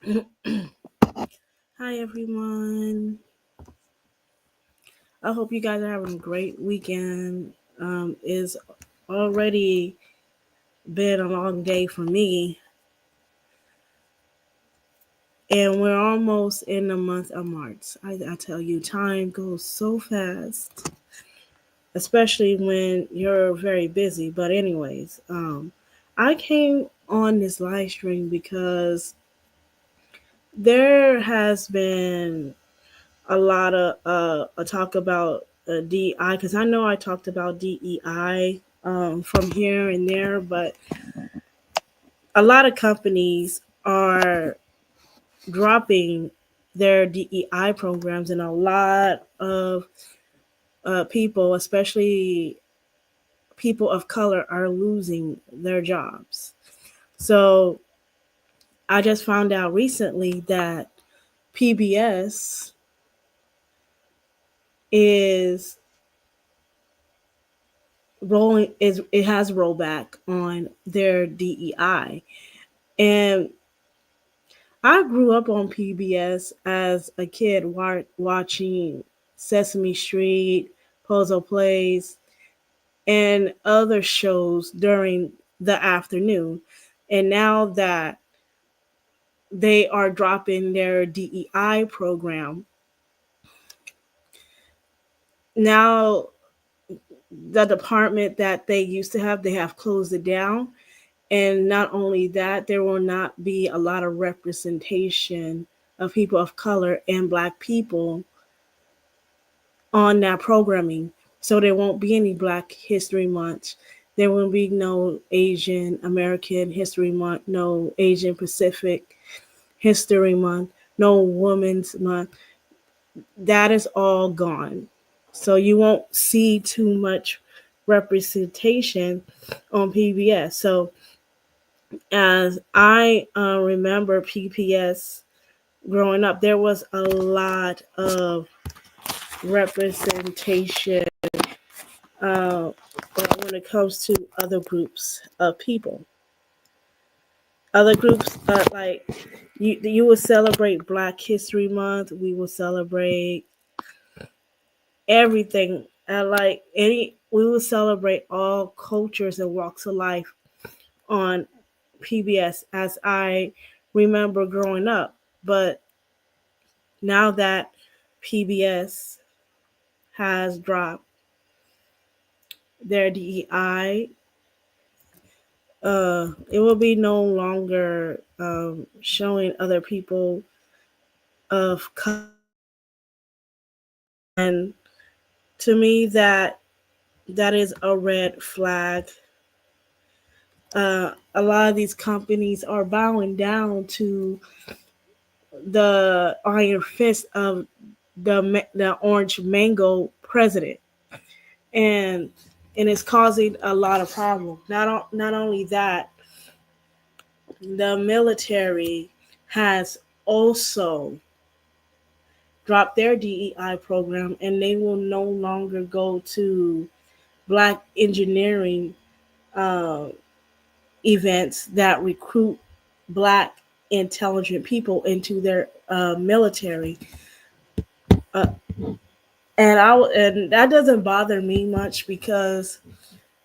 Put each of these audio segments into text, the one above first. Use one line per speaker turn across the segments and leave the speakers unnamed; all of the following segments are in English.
Hi everyone. I hope you guys are having a great weekend. It's already been a long day for me, and we're almost in the month of March. I tell you, time goes so fast, especially when you're very busy. But anyways, I came on this live stream because there has been a lot of a talk about DEI, because I know I talked about DEI from here and there, but a lot of companies are dropping their DEI programs, and a lot of people, especially people of color, are losing their jobs. So I just found out recently that PBS is it has rollback on their DEI. And I grew up on PBS as a kid watching Sesame Street, Puzzle Plays, and other shows during the afternoon. And now that they are dropping their DEI program, now the department that they used to have, they have closed it down. And not only that, there will not be a lot of representation of people of color and Black people on that programming. So there won't be any Black History Month. There will be no Asian American History Month, no Asian Pacific History Month, no Women's Month. That is all gone. So you won't see too much representation on PBS. So as I remember PBS growing up, there was a lot of representation uh, when it comes to other groups of people. Other groups, like you will celebrate Black History Month. We will celebrate everything. Like any, we will celebrate all cultures and walks of life on PBS as I remember growing up. But now that PBS has dropped their DEI, it will be no longer showing other people of color. And to me, that is a red flag. A lot of these companies are bowing down to the iron fist of the orange mango president, and it's causing a lot of problems. Not only that, the military has also dropped their DEI program, and they will no longer go to Black engineering uh, events that recruit Black intelligent people into their military. Uh, and that doesn't bother me much, because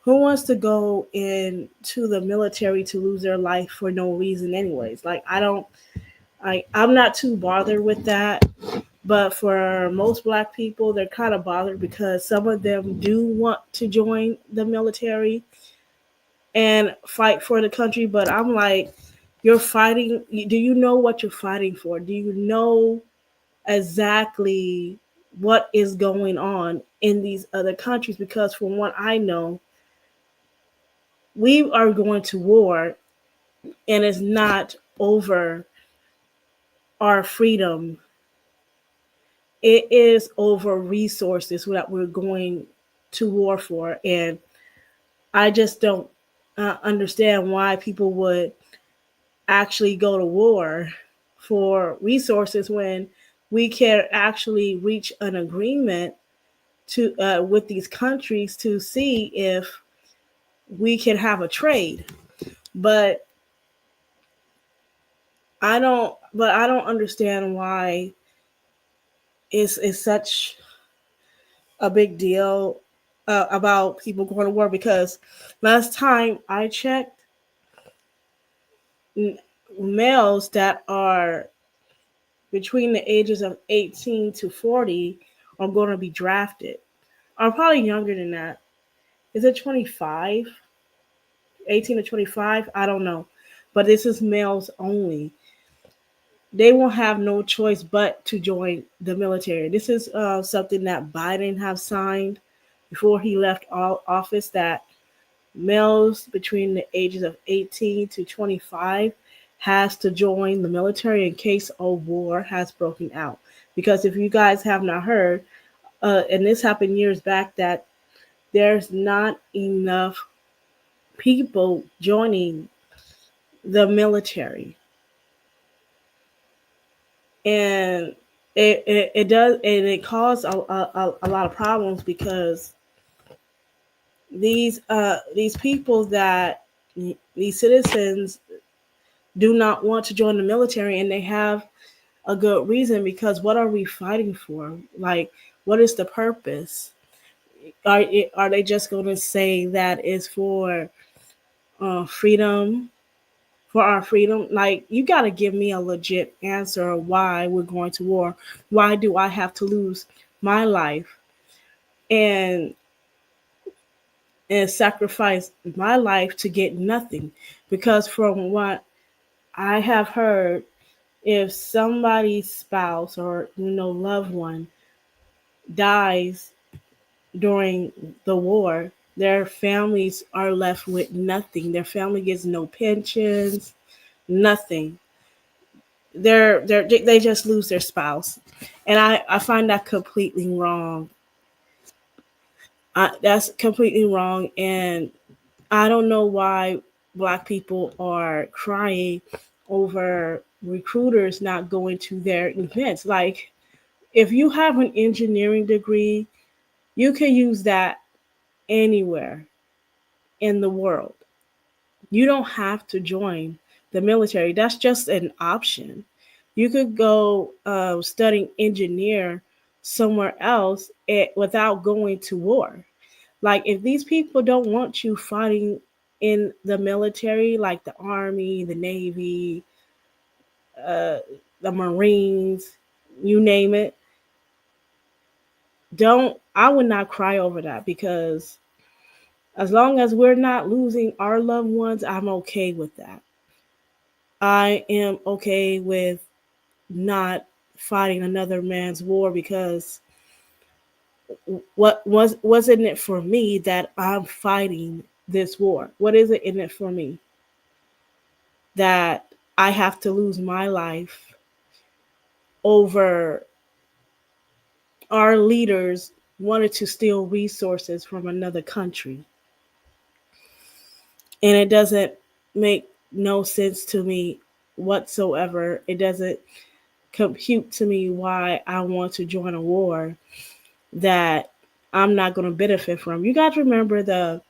who wants to go into the military to lose their life for no reason anyways? Like, I'm not too bothered with that. But for most Black people, they're kind of bothered because some of them do want to join the military and fight for the country. But I'm like, you're fighting. Do you know what you're fighting for? Do you know exactly what is going on in these other countries? Because from what I know, we are going to war, and it's not over our freedom. It is over resources that we're going to war for. And I just don't understand why people would actually go to war for resources when we can actually reach an agreement to with these countries to see if we can have a trade. But I don't. but I don't understand why it's such a big deal about people going to war, because last time I checked, males that are between the ages of 18 to 40 are going to be drafted. Are probably younger than that. Is it 25? 18 to 25? I don't know. But this is males only. They will have no choice but to join the military. This is something that Biden have signed before he left office, that males between the ages of 18 to 25 has to join the military in case a war has broken out. Because if you guys have not heard, and this happened years back, that there's not enough people joining the military, and it does, and it caused a lot of problems, because these people that these citizens do not want to join the military, and they have a good reason, because what are we fighting for? Like, what is the purpose? Are they just going to say that it's for freedom, for our freedom? Like, you got to give me a legit answer of why we're going to war. Why do I have to lose my life and sacrifice my life to get nothing? Because from what I have heard, if somebody's spouse or loved one dies during the war, their families are left with nothing. Their family gets no pensions, nothing. They just lose their spouse, and I find that completely wrong. That's completely wrong, and I don't know why Black people are crying over recruiters not going to their events. Like, if you have an engineering degree, you can use that anywhere in the world. You don't have to join the military. That's just an option. You could go studying engineer somewhere else without going to war. Like, if these people don't want you fighting in the military, like the army, the navy, uh, the Marines, you name it, don't. I would not cry over that, because as long as we're not losing our loved ones, I'm okay with that. I am okay with not fighting another man's war, because what wasn't it for me that I'm fighting this war? What is it in it for me that I have to lose my life over our leaders wanted to steal resources from another country? And it doesn't make no sense to me whatsoever. It doesn't compute to me why I want to join a war that I'm not going to benefit from. You guys remember the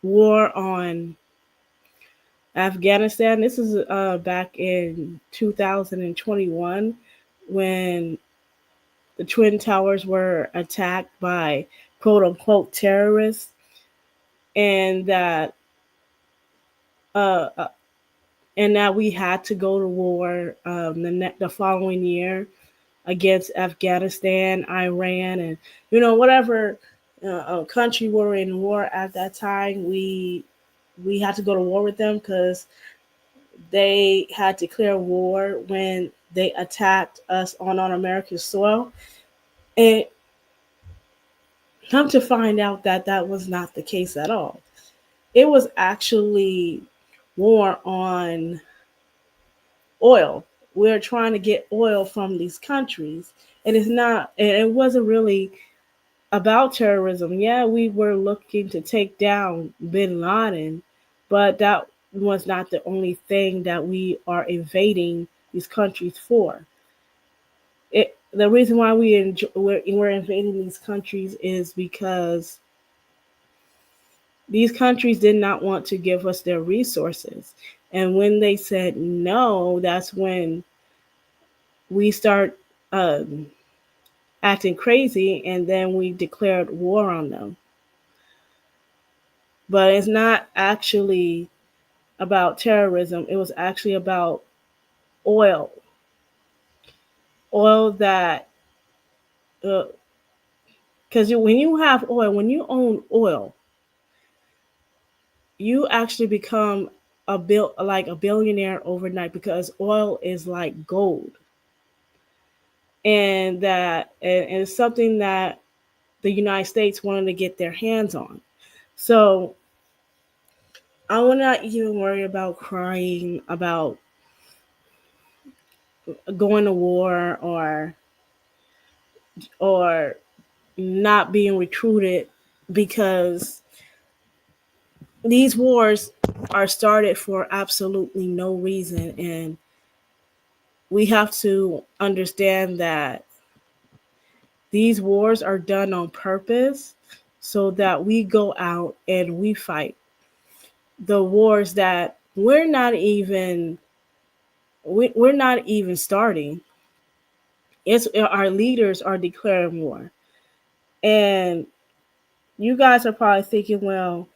war on Afghanistan? This is back in 2021, when the Twin Towers were attacked by quote unquote terrorists, and that uh, uh, and that we had to go to war the following year against Afghanistan, Iran, and whatever country were in war at that time. We had to go to war with them, because they had declared war when they attacked us on American soil. And come to find out that that was not the case at all. It was actually war on oil. We're trying to get oil from these countries, and it's not. And it wasn't really about terrorism. Yeah, we were looking to take down Bin Laden, but that was not the only thing that we are invading these countries for. The reason why we're invading these countries is because these countries did not want to give us their resources. And when they said no, that's when we start acting crazy, and then we declared war on them. But it's not actually about terrorism. It was actually about oil, oil that, because when you have oil, when you own oil, you actually become like a billionaire overnight because oil is like gold, and it's something that the United States wanted to get their hands on. So I would not even worry about crying about going to war or not being recruited, because these wars are started for absolutely no reason, and we have to understand that these wars are done on purpose so that we go out and we fight the wars that we're not even starting. It's our leaders are declaring war. And you guys are probably thinking, well,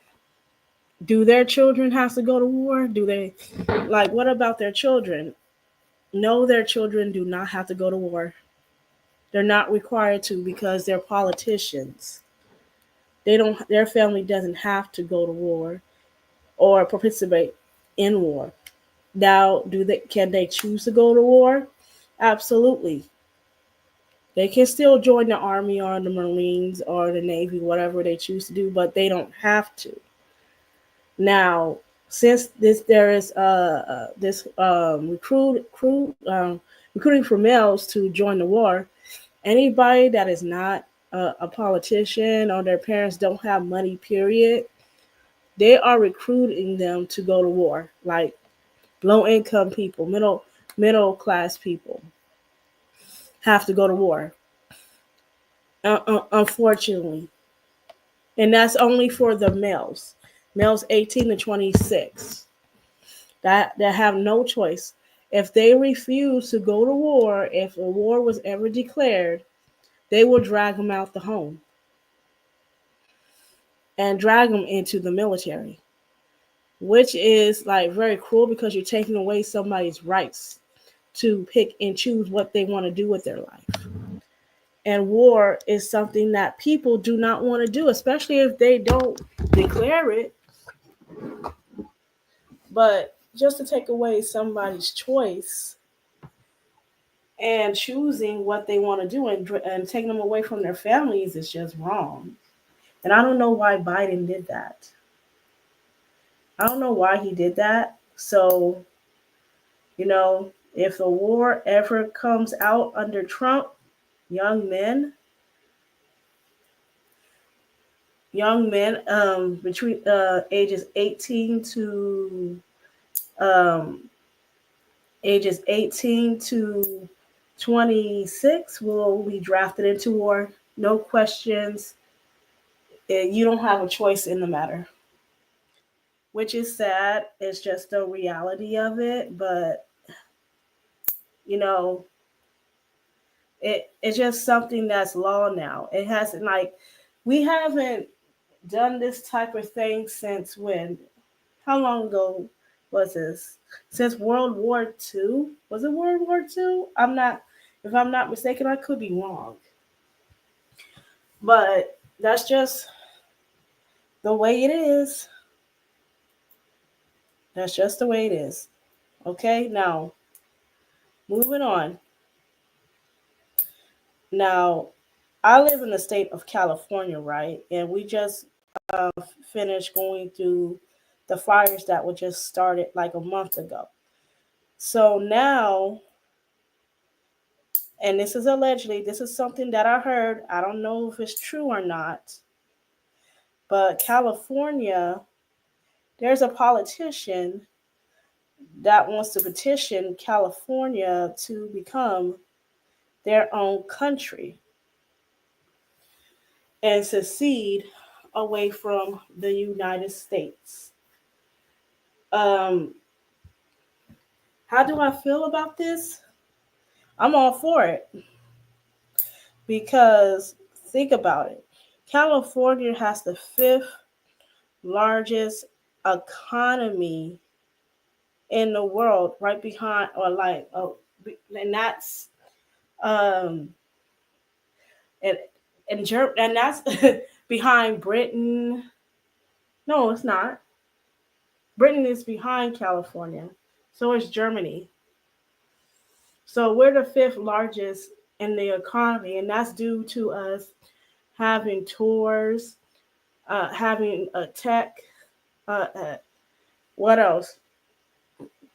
do their children have to go to war? Do they, like, what about their children? No, their children do not have to go to war. They're not required to because they're politicians. Their family doesn't have to go to war or participate in war. Now, can they choose to go to war? Absolutely. They can still join the army or the Marines or the Navy, whatever they choose to do, but they don't have to. Now, since there is this recruiting for males to join the war, anybody that is not a politician or their parents don't have money, period, they are recruiting them to go to war. Like low income people, middle class people have to go to war. Unfortunately, and that's only for the males 18 to 26 that have no choice. If they refuse to go to war, if a war was ever declared, they will drag them out the home and drag them into the military, which is like very cruel because you're taking away somebody's rights to pick and choose what they want to do with their life. And war is something that people do not want to do, especially if they don't declare it. But just to take away somebody's choice and choosing what they want to do and taking them away from their families is just wrong. And I don't know why Biden did that. I don't know why he did that. So, if the war ever comes out under Trump, young men, between ages 18 to um, ages 18 to 26 will be drafted into war. No questions. You don't have a choice in the matter, which is sad. It's just the reality of it. But, you know, it's just something that's law now. It hasn't, like, we haven't done this type of thing since when? How long ago was this? Since World War II? Was it World War II? If I'm not mistaken, I could be wrong. But that's just the way it is. That's just the way it is. Okay, now moving on. Now, I live in the state of California, right? And we just uh, finished going through the fires that were just started like a month ago. So now, and this is allegedly, this is something that I heard. I don't know if it's true or not, but California, there's a politician that wants to petition California to become their own country and secede away from the United States. Um, How do I feel about this? I'm all for it because think about it. California has the fifth largest economy in the world, right behind, or like, oh, and that's um, and and that's behind Britain. No, it's not. Britain is behind California. So is Germany. So we're the fifth largest in the economy, and that's due to us having tours, having a tech, uh, what else?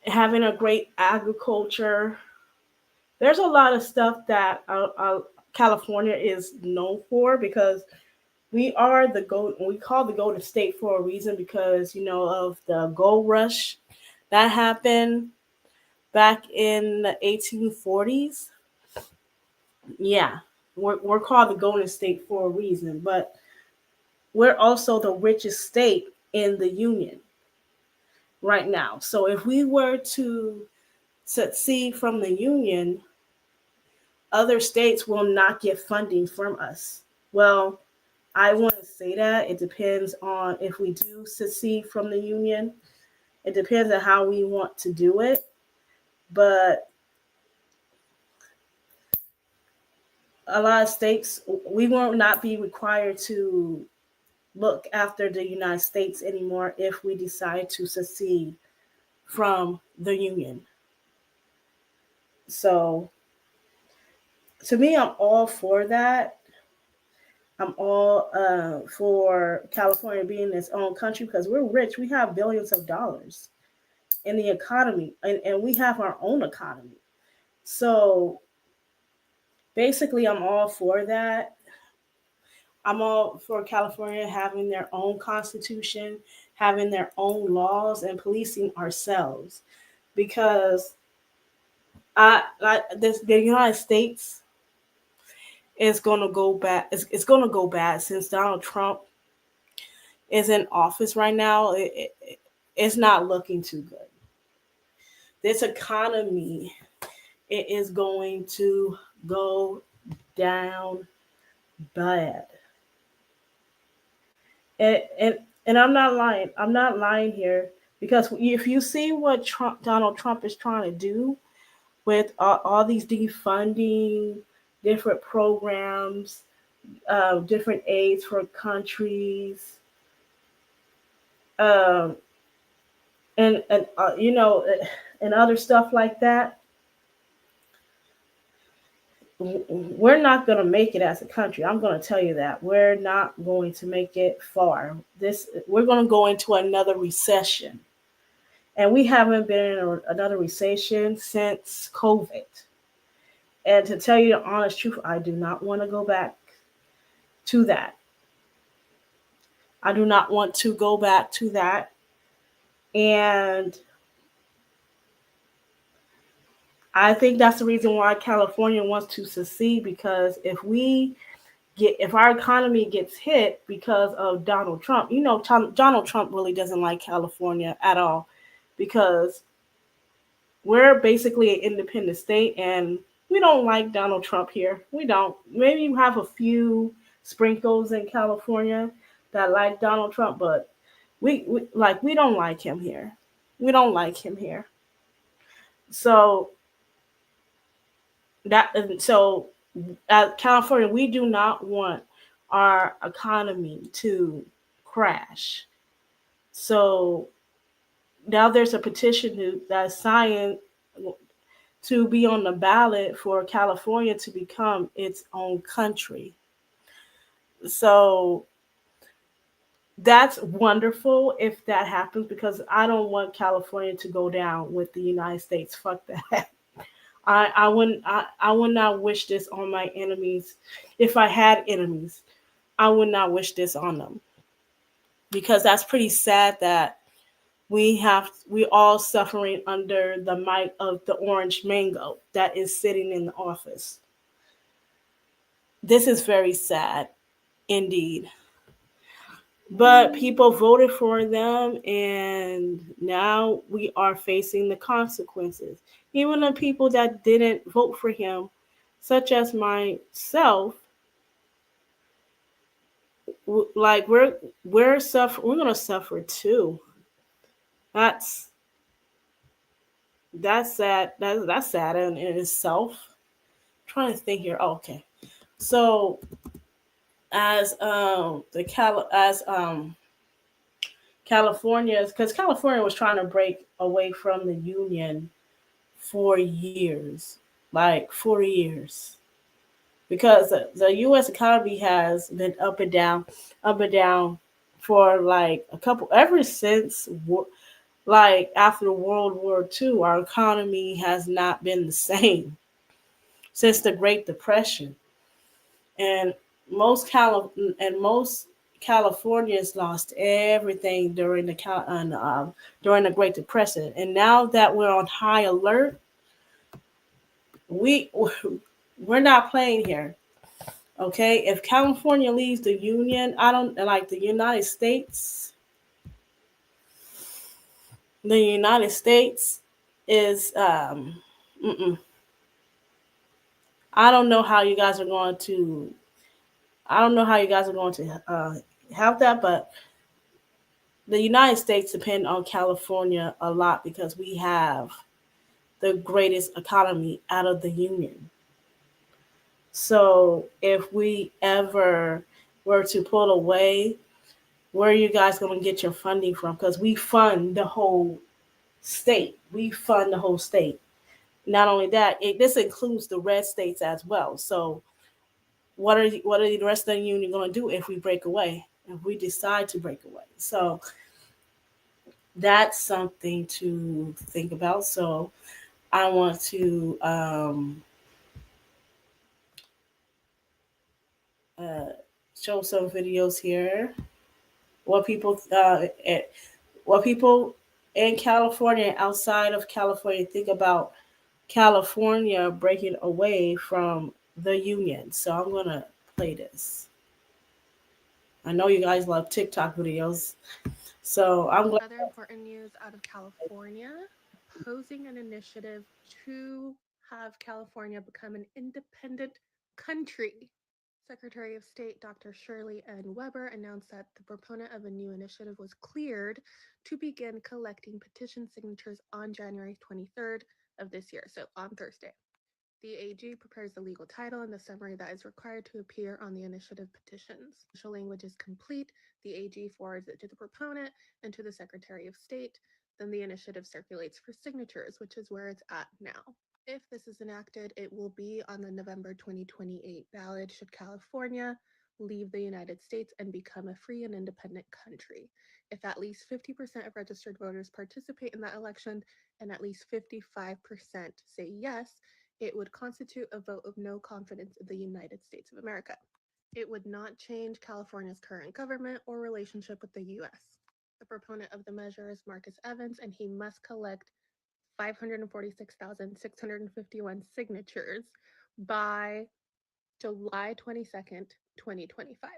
Having a great agriculture. There's a lot of stuff that California is known for because we are the gold. We call the Golden State for a reason because of the gold rush that happened back in the 1840s. Yeah, we're called the Golden State for a reason, but we're also the richest state in the union right now. So if we were to secede from the union, other states will not get funding from us. Well, I want to say that it depends on if we do secede from the union. It depends on how we want to do it. But a lot of states, we will not be required to look after the United States anymore if we decide to secede from the union. So to me, I'm all for that. I'm all for California being its own country because we're rich. We have billions of dollars in the economy, and we have our own economy. So basically, I'm all for that. I'm all for California having their own constitution, having their own laws, and policing ourselves. Because the United States is going to go bad. It's going to go bad since Donald Trump is in office right now. It's not looking too good. This economy, it is going to go down bad. And and I'm not lying. I'm not lying here because if you see what Donald Trump is trying to do with all these defunding, different programs, different aids for countries, um, and other stuff like that, we're not going to make it as a country. I'm going to tell you that we're not going to make it far. We're going to go into another recession, and we haven't been in another recession since COVID. And to tell you the honest truth, I do not want to go back to that. I do not want to go back to that. And I think that's the reason why California wants to secede because if our economy gets hit because of Donald Trump, Donald Trump really doesn't like California at all because we're basically an independent state and we don't like Donald Trump here. We don't. Maybe you have a few sprinkles in California that like Donald Trump, but we don't like him here. We don't like him here. So so at California, we do not want our economy to crash. So now there's a petition that's signed to be on the ballot for California to become its own country. So that's wonderful if that happens because I don't want California to go down with the United States. Fuck that. I would not wish this on my enemies. If I had enemies, I would not wish this on them because that's pretty sad that we all suffering under the might of the orange mango that is sitting in the office. This is very sad indeed. But people voted for them, and now we are facing the consequences. Even the people that didn't vote for him, such as myself, like we're gonna suffer too. That's that's sad. That's sad in itself. I'm trying to think here. Oh, okay, so as the Cal as California's, because California was trying to break away from the union for years, like 4 years, because the U.S. economy has been up and down for like a couple ever since like after World War II. Our economy has not been the same since the Great Depression, and most Californians lost everything during the Great Depression, and now that we're on high alert, we we're not playing here. Okay, if California leaves the union, I don't like the United States. The United States is mm-mm. I don't know how you guys are going to. I don't know how you guys are going to have that, but the United States depend on California a lot because we have the greatest economy out of the union. So if we ever were to pull away, where are you guys going to get your funding from? Because we fund the whole state. We fund the whole state. Not only that, this includes the red states as well. So what are the rest of the union going to do if we break away? If we decide to break away? So that's something to think about. So I want to uh, show some videos here. What people what people in California and outside of California think about California breaking away from the union. So I'm gonna play this. I know you guys love TikTok videos, so I'm going.
Other important news out of California proposing an initiative to have California become an independent country. Secretary of State Dr. Shirley N. Weber announced that the proponent of a new initiative was cleared to begin collecting petition signatures on January 23rd of this year, so on Thursday. The AG prepares the legal title and the summary that is required to appear on the initiative petitions. Initial language is complete. The AG forwards it to the proponent and to the Secretary of State. Then the initiative circulates for signatures, which is where it's at now. If this is enacted, it will be on the November 2028 ballot should California leave the United States and become a free and independent country. If at least 50% of registered voters participate in that election and at least 55% say yes, it would constitute a vote of no confidence in the United States of America. It would not change California's current government or relationship with the US. The proponent of the measure is Marcus Evans, and he must collect 546,651 signatures by July 22nd, 2025.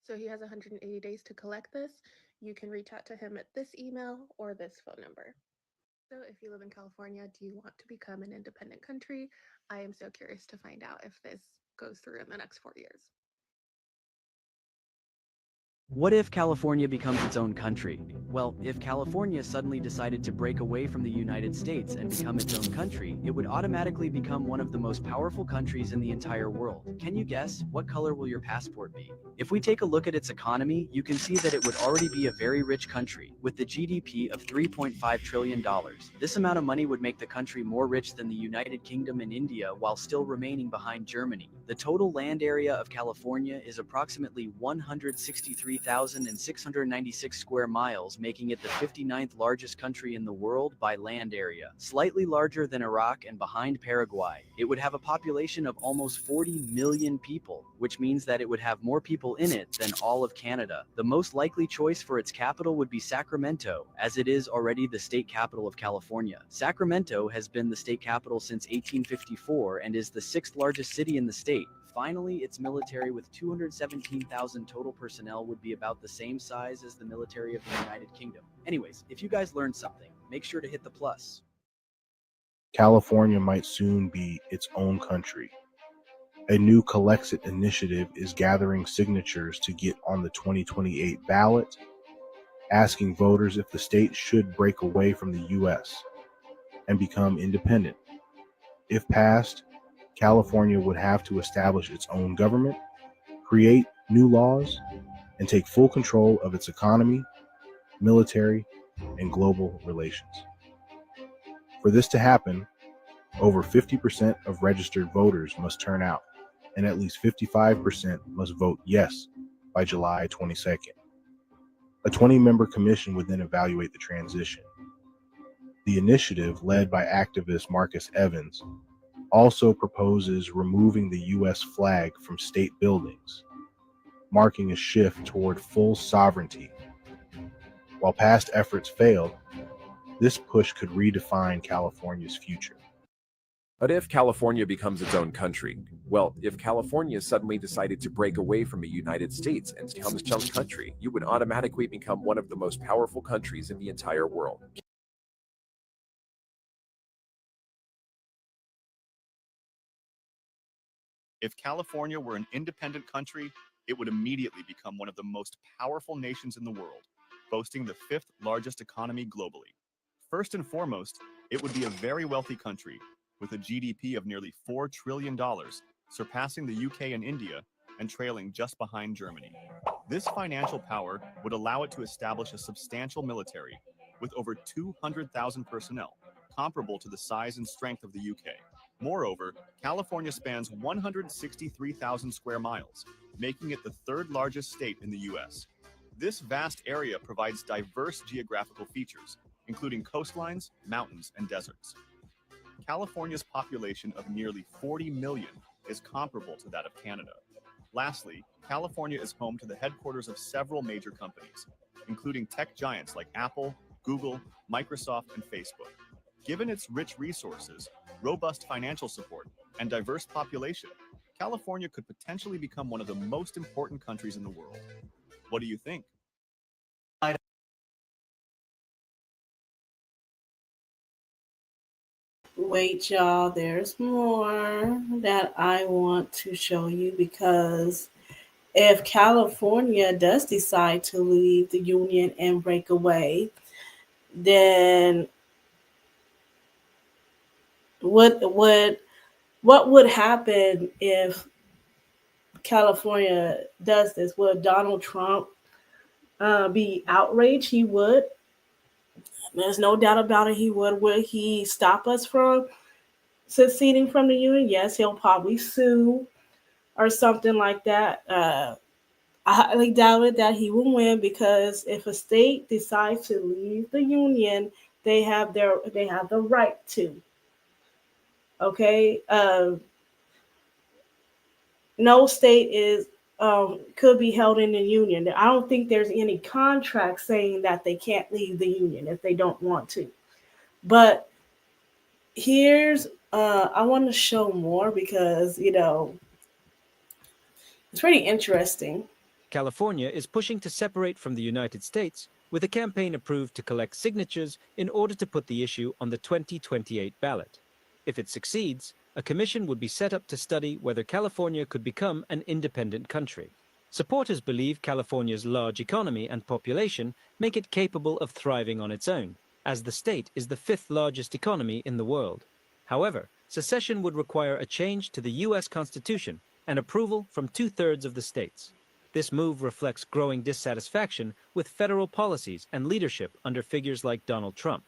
So he has 180 days to collect this. You can reach out to him at this email or this phone number. So, if you live in California, do you want to become an independent country? I am so curious to find out if this goes through in the next 4 years.
What if California becomes its own country? Well, if California suddenly decided to break away from the United States and become its own country, it would automatically become one of the most powerful countries in the entire world. Can you guess, what color will your passport be? If we take a look at its economy, you can see that it would already be a very rich country, with the GDP of $3.5 trillion. This amount of money would make the country more rich than the United Kingdom and India while still remaining behind Germany. The total land area of California is approximately 163,696 square miles, making it the 59th largest country in the world by land area, slightly larger than Iraq and behind Paraguay. It would have a population of almost 40 million people, which means that it would have more people in it than all of Canada. The most likely choice for its capital would be Sacramento, as it is already the state capital of California. Sacramento has been the state capital since 1854 and is the sixth largest city in the state, Finally, its military with 217,000 total personnel would be about the same size as the military of the United Kingdom. Anyways, if you guys learned something, make sure to hit the plus.
California might soon be its own country. A new Collexit initiative is gathering signatures to get on the 2028 ballot, asking voters if the state should break away from the U.S. and become independent. If passed, California would have to establish its own government, create new laws, and take full control of its economy, military, and global relations. For this to happen, over 50% of registered voters must turn out, and at least 55% must vote yes by July 22nd. A 20-member commission would then evaluate the transition. The initiative, led by activist Marcus Evans, also proposes removing the U.S. flag from state buildings, marking a shift toward full sovereignty. While past efforts failed, this push could redefine California's future.
But if California becomes its own country, well, if California suddenly decided to break away from the United States and become its own country, you would automatically become one of the most powerful countries in the entire world.
If California were an independent country, it would immediately become one of the most powerful nations in the world, boasting the 5th largest economy globally. First and foremost, it would be a very wealthy country, with a GDP of nearly $4 trillion, surpassing the UK and India, and trailing just behind Germany. This financial power would allow it to establish a substantial military, with over 200,000 personnel, comparable to the size and strength of the UK. Moreover, California spans 163,000 square miles, making it the 3rd largest state in the US. This vast area provides diverse geographical features, including coastlines, mountains, and deserts. California's population of nearly 40 million is comparable to that of Canada. Lastly, California is home to the headquarters of several major companies, including tech giants like Apple, Google, Microsoft, and Facebook. Given its rich resources, robust financial support, and diverse population, California could potentially become one of the most important countries in the world. What do you think?
Wait, y'all, there's more that I want to show you, because if California does decide to leave the union and break away, then what would happen if California does this? Would Donald Trump be outraged? He would. There's no doubt about it. He would. Would he stop us from seceding from the union? Yes, he'll probably sue or something like that. I highly doubt it that he will win, because if a state decides to leave the union, they have the right to. Okay, no state is could be held in the union. I don't think there's any contract saying that they can't leave the union if they don't want to. But here's I want to show more, because it's pretty interesting.
California is pushing to separate from the United States, with a campaign approved to collect signatures in order to put the issue on the 2028 ballot. If it succeeds, a commission would be set up to study whether California could become an independent country. Supporters believe California's large economy and population make it capable of thriving on its own, as the state is the 5th largest economy in the world. However, secession would require a change to the U.S. Constitution and approval from 2/3 of the states. This move reflects growing dissatisfaction with federal policies and leadership under figures like Donald Trump.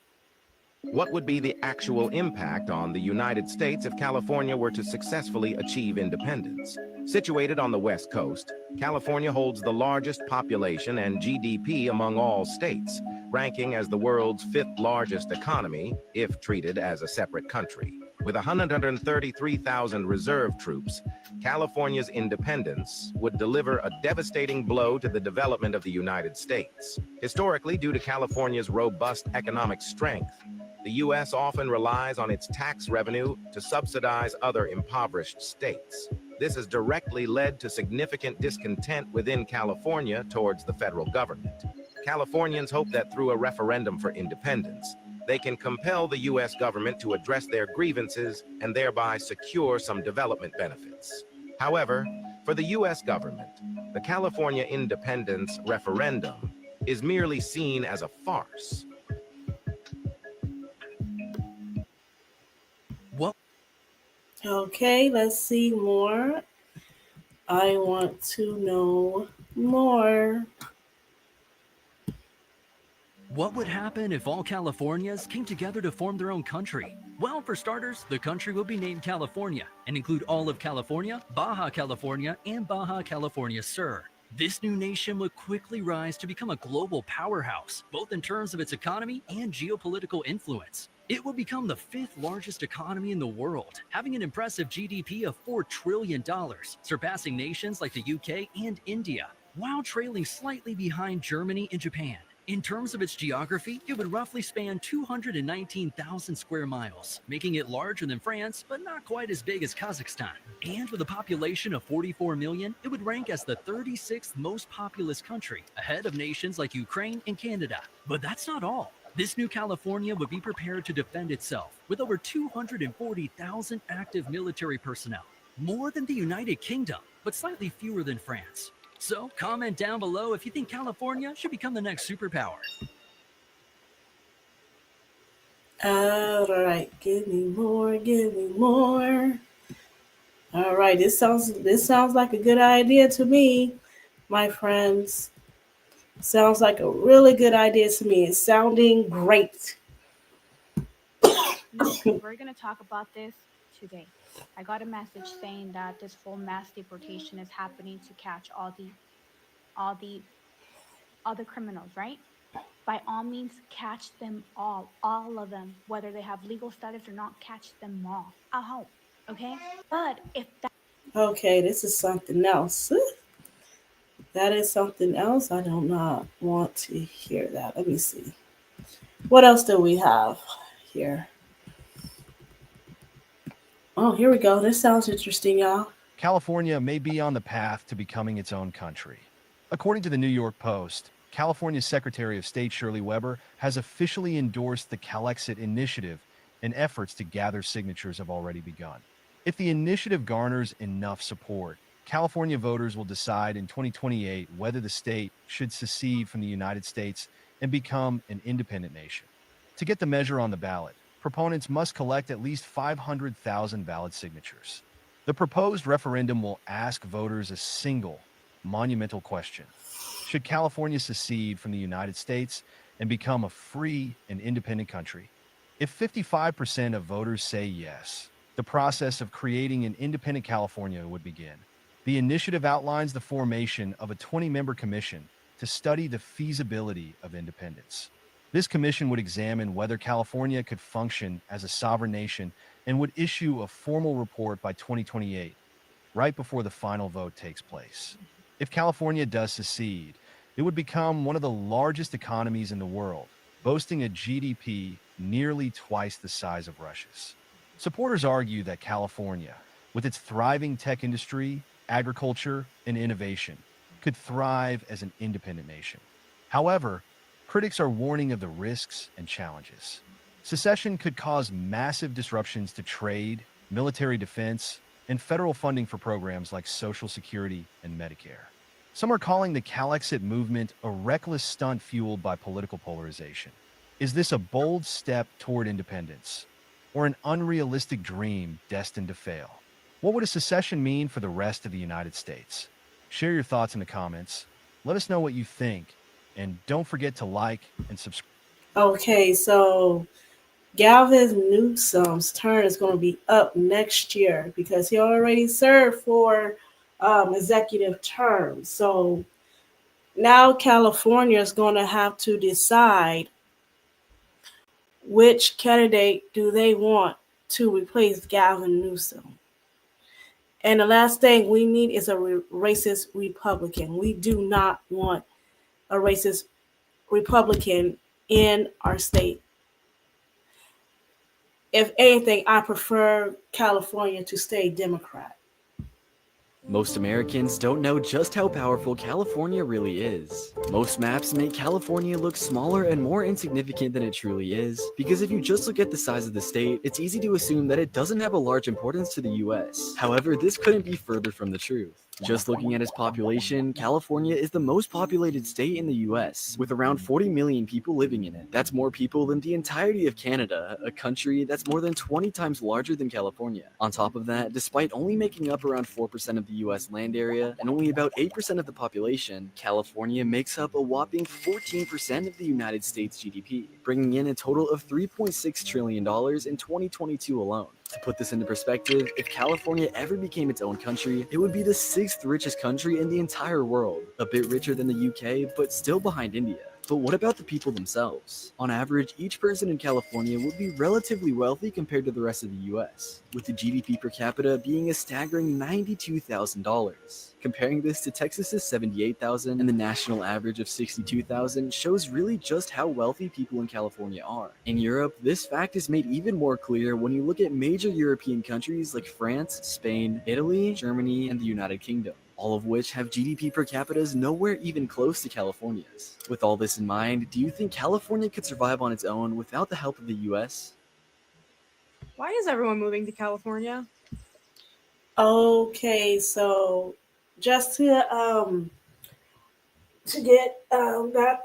What would be the actual impact on the United States if California were to successfully achieve independence? Situated on the West Coast, California holds the largest population and GDP among all states, ranking as the world's 5th largest economy if treated as a separate country. With 133,000 reserve troops, California's independence would deliver a devastating blow to the development of the United States. Historically, due to California's robust economic strength, the U.S. often relies on its tax revenue to subsidize other impoverished states. This has directly led to significant discontent within California towards the federal government. Californians hope that through a referendum for independence, they can compel the U.S. government to address their grievances and thereby secure some development benefits. However, for the U.S. government, the California independence referendum is merely seen as a farce.
What
Okay, let's see more. I want to know more.
What would happen if all Californias came together to form their own country? Well, for starters, the country would be named California and include all of California, Baja California, and Baja California Sur. This new nation would quickly rise to become a global powerhouse, both in terms of its economy and geopolitical influence. It would become the 5th largest economy in the world, having an impressive GDP of $4 trillion, surpassing nations like the UK and India, while trailing slightly behind Germany and Japan. In terms of its geography, it would roughly span 219,000 square miles, making it larger than France, but not quite as big as Kazakhstan. And with a population of 44 million, it would rank as the 36th most populous country, ahead of nations like Ukraine and Canada. But that's not all. This new California would be prepared to defend itself, with over 240,000 active military personnel, more than the United Kingdom, but slightly fewer than France. So comment down below if you think California should become the next superpower.
All right, give me more, give me more. All right, this sounds like a good idea to me, my friends. Sounds like a really good idea to me. It's sounding great.
We're going to talk about this today. I got a message saying that this full mass deportation is happening to catch all the criminals, right? By all means, catch them all of them, whether they have legal status or not, catch them all. I hope, okay? But if that
Okay, this is something else. That is something else. I do not want to hear that. Let me see. What else do we have here? Oh, here we go. This sounds interesting, y'all.
California may be on the path to becoming its own country. According to the New York Post, California's Secretary of State Shirley Weber has officially endorsed the Calexit initiative, and efforts to gather signatures have already begun. If the initiative garners enough support, California voters will decide in 2028 whether the state should secede from the United States and become an independent nation. To get the measure on the ballot, proponents must collect at least 500,000 valid signatures. The proposed referendum will ask voters a single, monumental question. Should California secede from the United States and become a free and independent country? If 55% of voters say yes, the process of creating an independent California would begin. The initiative outlines the formation of a 20-member commission to study the feasibility of independence. This commission would examine whether California could function as a sovereign nation and would issue a formal report by 2028, right before the final vote takes place. If California does secede, it would become one of the largest economies in the world, boasting a GDP nearly twice the size of Russia's. Supporters argue that California, with its thriving tech industry, agriculture, and innovation, could thrive as an independent nation. However, critics are warning of the risks and challenges. Secession could cause massive disruptions to trade, military defense, and federal funding for programs like Social Security and Medicare. Some are calling the Calexit movement a reckless stunt fueled by political polarization. Is this a bold step toward independence, or an unrealistic dream destined to fail? What would a secession mean for the rest of the United States? Share your thoughts in the comments. Let us know what you think, and don't forget to like and subscribe.
Okay, so Gavin Newsom's turn is going to be up next year because he already served for executive terms. So now California is going to have to decide which candidate do they want to replace Gavin Newsom. And the last thing we need is a racist Republican. We do not want a racist Republican in our state. If anything, I prefer California to stay Democrat.
Most Americans don't know just how powerful California really is. Most maps make California look smaller and more insignificant than it truly is, because if you just look at the size of the state, it's easy to assume that it doesn't have a large importance to the US. However, this couldn't be further from the truth. Just looking at its population, California is the most populated state in the US, with around 40 million people living in it. That's more people than the entirety of Canada, a country that's more than 20 times larger than California. On top of that, despite only making up around 4% of the US land area and only about 8% of the population, California makes up a whopping 14% of the United States GDP, bringing in a total of $3.6 trillion in 2022 alone. To put this into perspective, if California ever became its own country, it would be the 6th richest country in the entire world, a bit richer than the UK, but still behind India. But what about the people themselves? On average, each person in California would be relatively wealthy compared to the rest of the US, with the GDP per capita being a staggering $92,000. Comparing this to Texas's $78,000 and the national average of $62,000 shows really just how wealthy people in California are. In Europe, this fact is made even more clear when you look at major European countries like France, Spain, Italy, Germany, and the United Kingdom, all of which have GDP per capitas nowhere even close to California's. With all this in mind, do you think California could survive on its own without the help of the US?
Why is everyone moving to California?
Okay, so just to get that.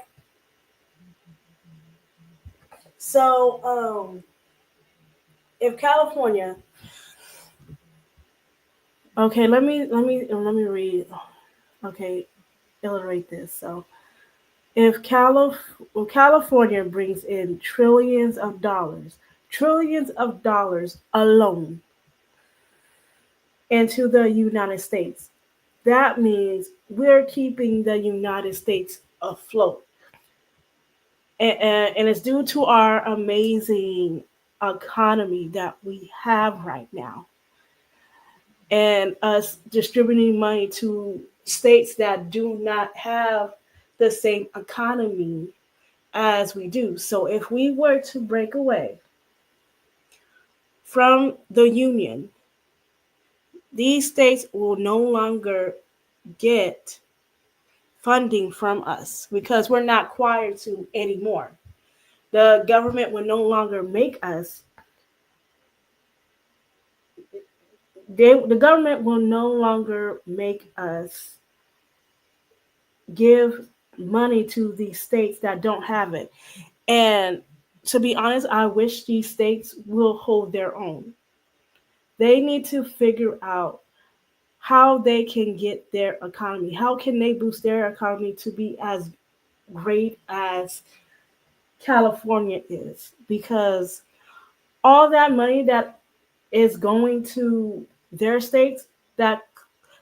So if California, okay, let me read. Okay, illustrate this. So if California brings in trillions of dollars alone into the United States, that means we're keeping the United States afloat. And it's due to our amazing economy that we have right now, and us distributing money to states that do not have the same economy as we do. So if we were to break away from the union, these states will no longer get funding from us because we're not required to anymore. The government will no longer make us. The government will no longer make us give money to these states that don't have it. And to be honest, I wish these states will hold their own. They need to figure out how they can get their economy. How can they boost their economy to be as great as California is? Because all that money that is going to their states that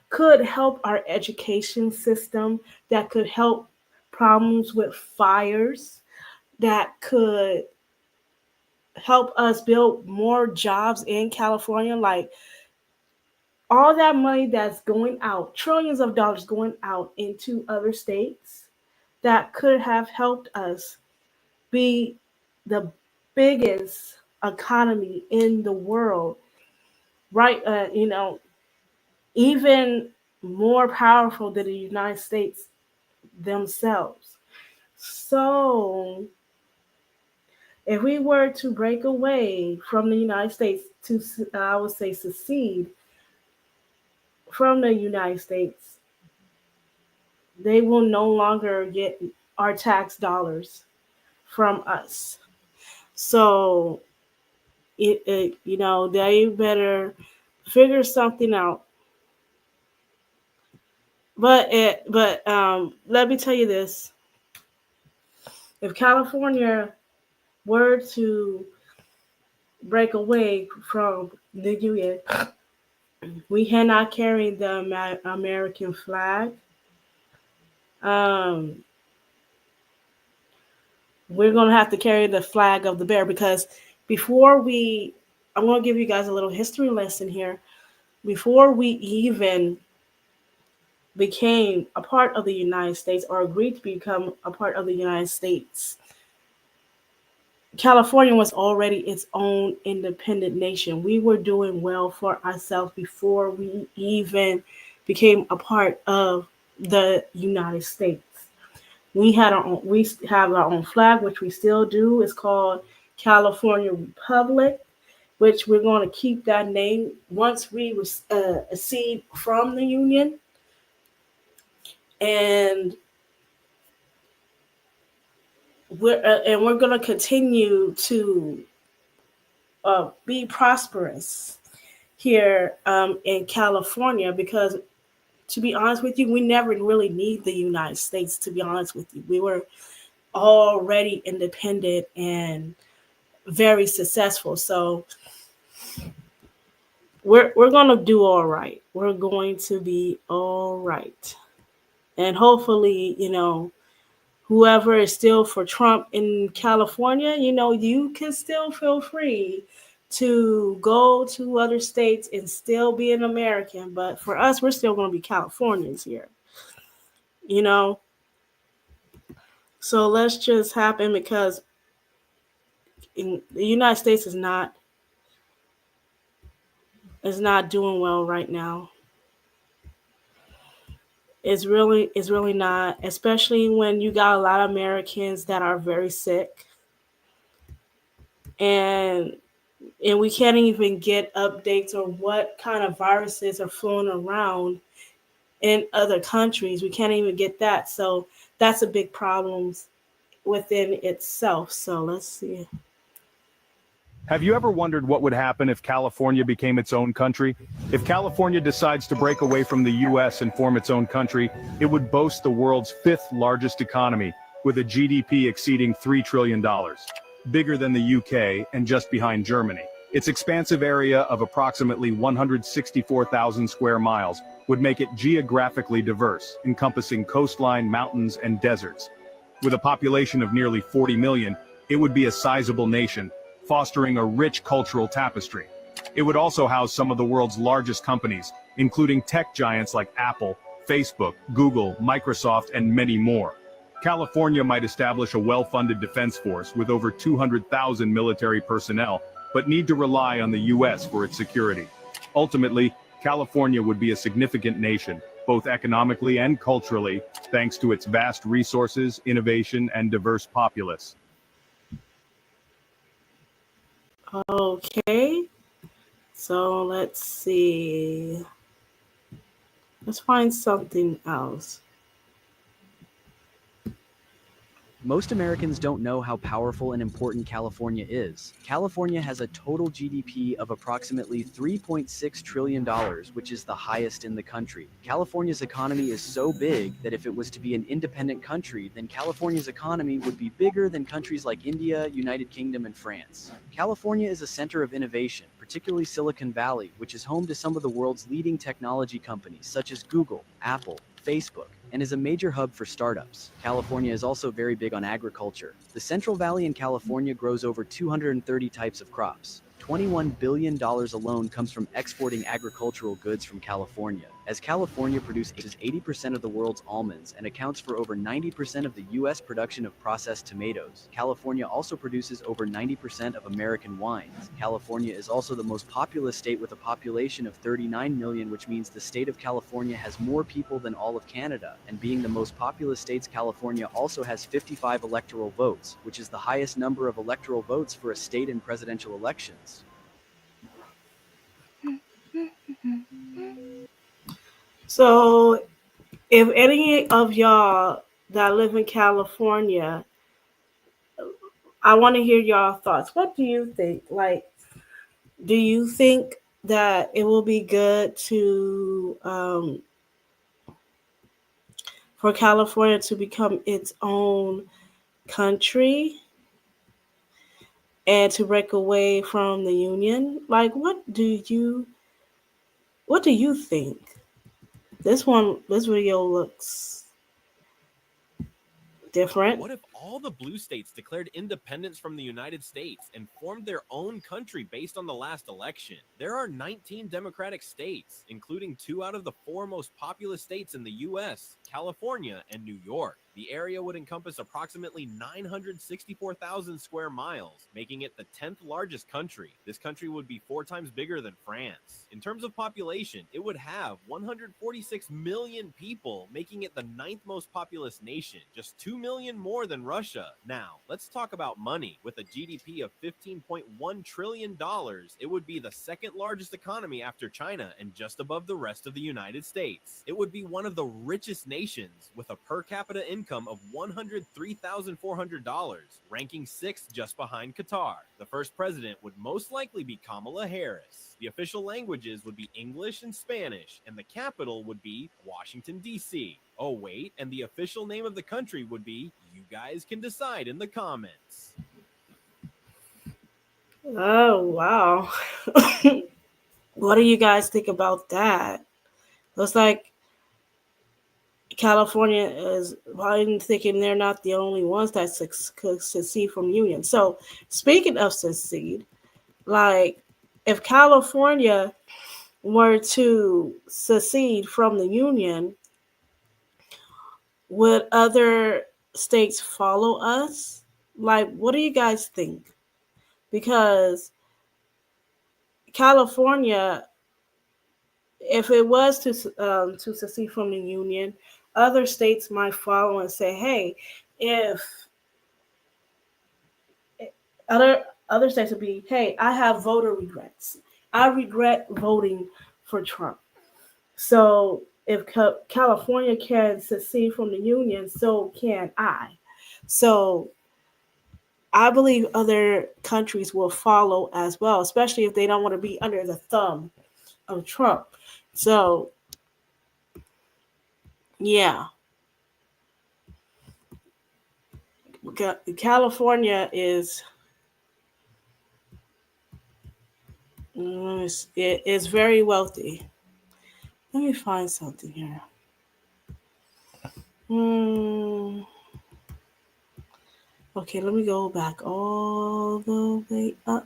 could help our education system, that could help problems with fires, that could help us build more jobs in California. Like all that money that's going out, trillions of dollars going out into other states that could have helped us be the biggest economy in the world, right? Even more powerful than the United States themselves. So if we were to break away from the United States, to, I would say, secede from the United States, they will no longer get our tax dollars from us. So they better figure something out. But let me tell you this: if California were to break away from the Union, we cannot carry the American flag. We're going to have to carry the flag of the bear, because I'm going to give you guys a little history lesson here. Before we even became a part of the United States or agreed to become a part of the United States, California was already its own independent nation. We were doing well for ourselves before we even became a part of the United States. We have our own flag, which we still do. It's called California Republic, which we're going to keep that name once we accede from the Union. And we're going to continue to be prosperous here in California, because to be honest with you, we never really need the United States, to be honest with you. We were already independent and very successful. So we're going to do all right. We're going to be all right. And hopefully, whoever is still for Trump in California, you can still feel free to go to other states and still be an American. But for us, we're still going to be Californians here, So let's just happen, because the United States is not doing well right now. It's really not, especially when you got a lot of Americans that are very sick. And we can't even get updates on what kind of viruses are flowing around in other countries. We can't even get that. So that's a big problem within itself. So let's see.
Have you ever wondered what would happen if California became its own country? If California decides to break away from the US and form its own country, it would boast the world's 5th largest economy, with a GDP exceeding $3 trillion. Bigger than the UK and just behind Germany. Its expansive area of approximately 164,000 square miles would make it geographically diverse, encompassing coastline, mountains, and deserts. With a population of nearly 40 million, it would be a sizable nation, fostering a rich cultural tapestry. It would also house some of the world's largest companies, including tech giants like Apple, Facebook, Google, Microsoft, and many more. California might establish a well-funded defense force with over 200,000 military personnel, but need to rely on the US for its security. Ultimately, California would be a significant nation, both economically and culturally, thanks to its vast resources, innovation, and diverse populace.
Okay, so let's see. Let's find something else.
Most Americans don't know how powerful and important California is. California has a total GDP of approximately $3.6 trillion, which is the highest in the country. California's economy is so big that if it was to be an independent country, then California's economy would be bigger than countries like India, United Kingdom, and France. California is a center of innovation, particularly Silicon Valley, which is home to some of the world's leading technology companies such as Google, Apple, Facebook, and is a major hub for startups. California is also very big on agriculture. The Central Valley in California grows over 230 types of crops. $21 billion alone comes from exporting agricultural goods from California, as California produces 80% of the world's almonds and accounts for over 90% of the U.S. production of processed tomatoes. California also produces over 90% of American wines. California is also the most populous state with a population of 39 million, which means the state of California has more people than all of Canada. And being the most populous states, California also has 55 electoral votes, which is the highest number of electoral votes for a state in presidential elections.
So if any of y'all that live in California, I want to hear y'all thoughts. What do you think? Like, do you think that it will be good to for California to become its own country and to break away from the Union? Like, what do you think? This video looks different.
What if
all the blue states declared independence from the United States and formed their own country based on the last election. There are 19 Democratic states, including 2 out of the 4 most populous states in the US, California and New York. The area would encompass approximately 964,000 square miles, making it the 10th largest country. This country would be 4 times bigger than France. In terms of population, it would have 146 million people, making it the 9th most populous nation, just 2 million more than Russia. Now, let's talk about money. With a GDP of $15.1 trillion, it would be the 2nd largest economy after China and just above the rest of the United States. It would be one of the richest nations with a per capita income of $103,400, ranking 6th just behind Qatar. The first president would most likely be Kamala Harris. The official languages would be English and Spanish, and the capital would be Washington, D.C. Oh wait, and the official name of the country would be, you guys can decide in the comments.
Oh, wow. What do you guys think about that? Looks like California is, I'm thinking they're not the only ones that could secede from union. So speaking of secede, like if California were to secede from the union, would other states follow us? Like, what do you guys think? Because California, if it was to secede from the union, other states might follow and say, "Hey, if other states would be, hey, I have voter regrets. I regret voting for Trump. So if California can secede from the union, so can I." So I believe other countries will follow as well, especially if they don't want to be under the thumb of Trump. So, yeah. California is very wealthy. Let me find something here. Okay, let me go back all the way up.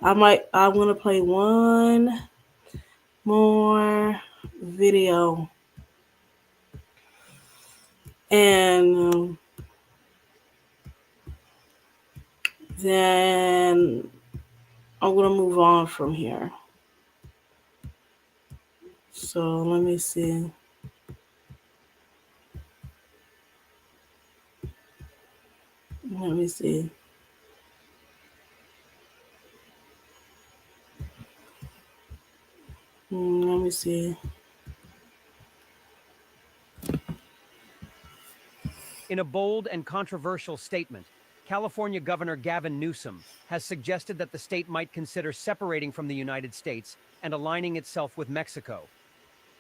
I'm gonna play one more video, and then I'm gonna move on from here. So let me see. Let me see. Let me see.
In a bold and controversial statement, California Governor Gavin Newsom has suggested that the state might consider separating from the United States and aligning itself with Mexico.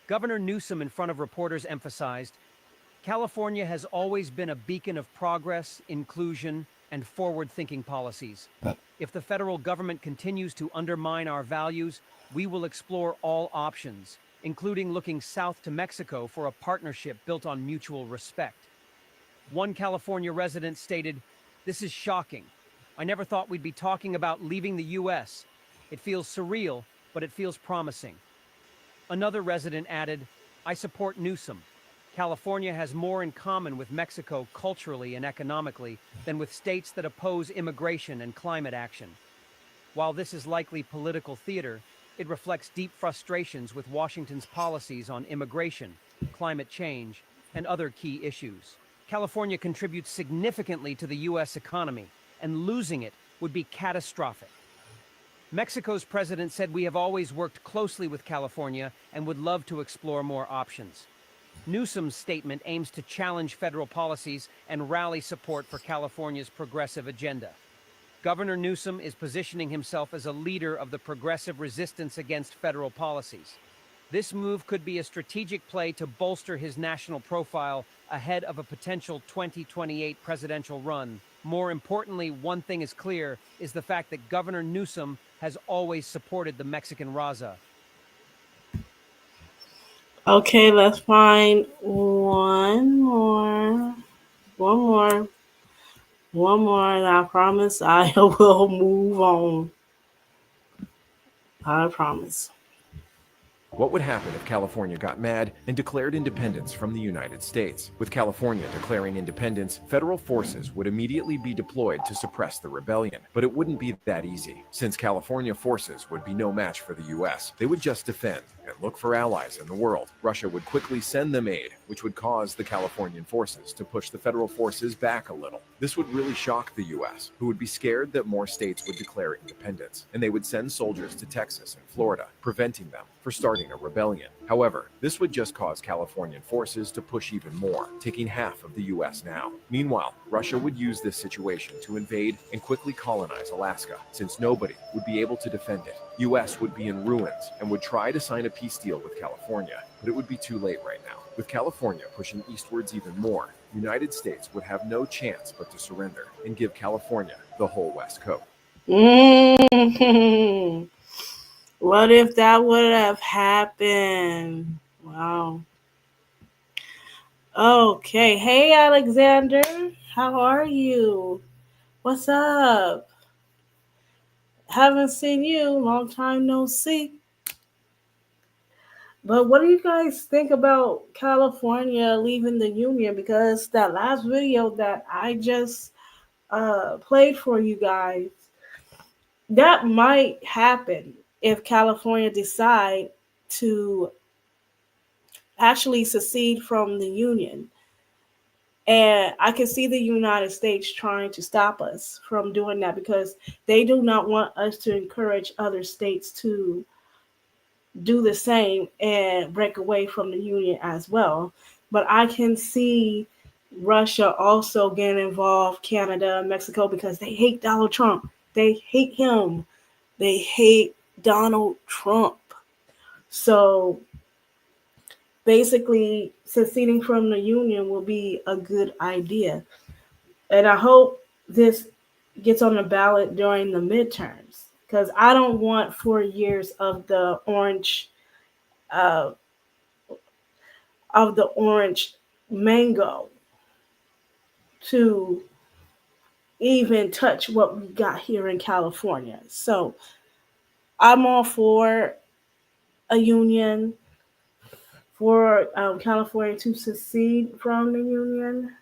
Governor Newsom, in front of reporters, emphasized, California has always been a beacon of progress, inclusion, and forward-thinking policies. If the federal government continues to undermine our values, we will explore all options, including looking south to Mexico for a partnership built on mutual respect. One California resident stated, "This is shocking. I never thought we'd be talking about leaving the U.S. It feels surreal, but it feels promising." Another resident added, "I support Newsom. California has more in common with Mexico culturally and economically than with states that oppose immigration and climate action. While this is likely political theater, it reflects deep frustrations with Washington's policies on immigration, climate change, and other key issues. California contributes significantly to the U.S. economy, and losing it would be catastrophic." Mexico's president said, "We have always worked closely with California and would love to explore more options." Newsom's statement aims to challenge federal policies and rally support for California's progressive agenda. Governor Newsom is positioning himself as a leader of the progressive resistance against federal policies. This move could be a strategic play to bolster his national profile ahead of a potential 2028 presidential run. More importantly, one thing is clear, is the fact that Governor Newsom has always supported the Mexican Raza.
Okay, let's find one more. One more. One more, and I promise I will move on. I promise.
What would happen if California got mad and declared independence from the United States? With California declaring independence, federal forces would immediately be deployed to suppress the rebellion. But it wouldn't be that easy, since California forces would be no match for the US. They would just defend and look for allies in the world. Russia would quickly send them aid, which would cause the Californian forces to push the federal forces back a little. This would really shock the US, who would be scared that more states would declare independence, and they would send soldiers to Texas and Florida, preventing them from starting a rebellion. However, this would just cause Californian forces to push even more, taking half of the US now. Meanwhile, Russia would use this situation to invade and quickly colonize Alaska, since nobody would be able to defend it. US would be in ruins and would try to sign a peace deal with California, but it would be too late right now. With California pushing eastwards even more, the United States would have no chance but to surrender and give California the whole West Coast.
Mm-hmm. What if that would have happened? Wow. Okay. Hey, Alexander. How are you? What's up? Haven't seen you. Long time no see. But what do you guys think about California leaving the Union? Because that last video that I just played for you guys, that might happen if California decide to actually secede from the Union. And I can see the United States trying to stop us from doing that because they do not want us to encourage other states to do the same and break away from the Union as well. But I can see Russia also getting involved, Canada, Mexico, because they hate Donald Trump. They hate him. They hate Donald Trump. So basically, seceding from the Union will be a good idea. And I hope this gets on the ballot during the midterms because I don't want 4 years of the orange mango to even touch what we got here in California. So I'm all for a union, for California to secede from the Union.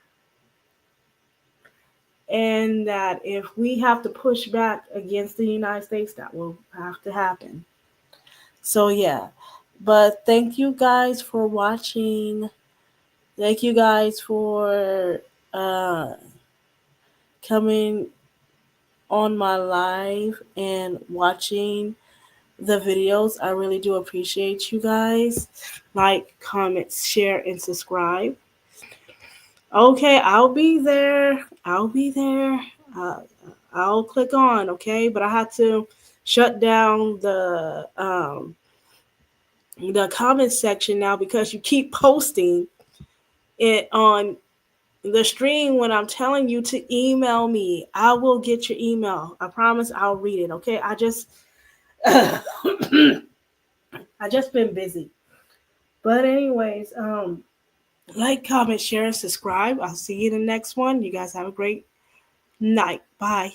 And that if we have to push back against the United States, that will have to happen. So yeah, but thank you guys for watching. Thank you guys for coming on my live and watching the videos. I really do appreciate you guys. Like, comment, share, and subscribe. Okay, I'll be there. I'll click on, okay? But I had to shut down the comment section now because you keep posting it on the stream when I'm telling you to email me. I will get your email. I promise I'll read it, okay? I just been busy. But anyways, like, comment, share, and subscribe. I'll see you in the next one. You guys have a great night. Bye.